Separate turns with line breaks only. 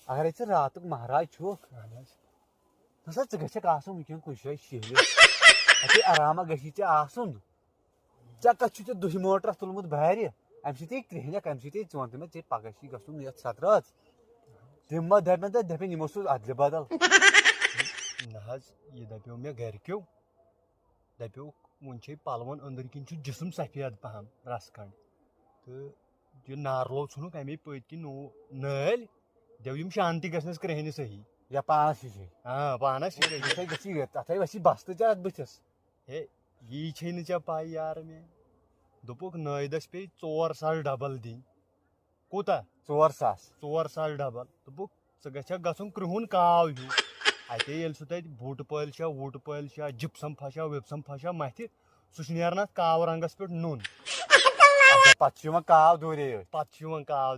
اگر رات مہراج چھک نسا ژٕ گژھکھ آسُن وٕنکٮ۪ن کُنہِ جایہِ شیہلِتھ اتے آرامہ گژھی ژےٚ آسُن ژےٚ کتھ چھُ ژےٚ دُہہِ موٹر تُلمُت بارِ امہِ سۭتۍ کرٛہنٮ۪کھ امہِ سۭتۍ ژٕ وَنتہٕ مےٚ ژےٚ پگاہ چھی گژھُن یتھ سترٲژ تِم ما دپن تتہِ دپن یِمو سوٗز ادلہِ بدل
نہ حظ یہِ دپیو مےٚ گرِکیو دپیوکھ وۄنۍ چھے پلون أنٛدٕرۍ کِنۍ چھُ جسم سفید پہم رس کھنڈ تہٕ یہِ نارلو ژھُنُکھ امی پٔتۍ کِنۍ نٲلۍ دٮ۪و یِم شانتی گژھنس کرٛہنہِ صحیح
یا پانس ہِشے
پانس
تتھے گژھی بستہٕ ژےٚ اتھ بٕتھِس
ہے یی چھے نہٕ ژےٚ پاے یارٕ میٲنۍ دوٚپُکھ نٲیدس پیٚیہِ 4,000 ڈبل دِنۍ کوٗتاہ 4,000 ڈبل دوٚپُکھ ژٕ گژھکھ گژھُن کرٛہُن کاو ہیوٗ اتے ییٚلہِ سُہ تتہِ بُٹہٕ پٲلشا وُٹہٕ پٲلشا جِپسم پھشا وِپسم پھشا متھِ سُہ چھُ نیران اتھ کاوٕ رنٛگس پٮ۪ٹھ نوٚن
پتہٕ چھُ یِوان کاو دوٗرے
پتہٕ چھُ یِوان کاو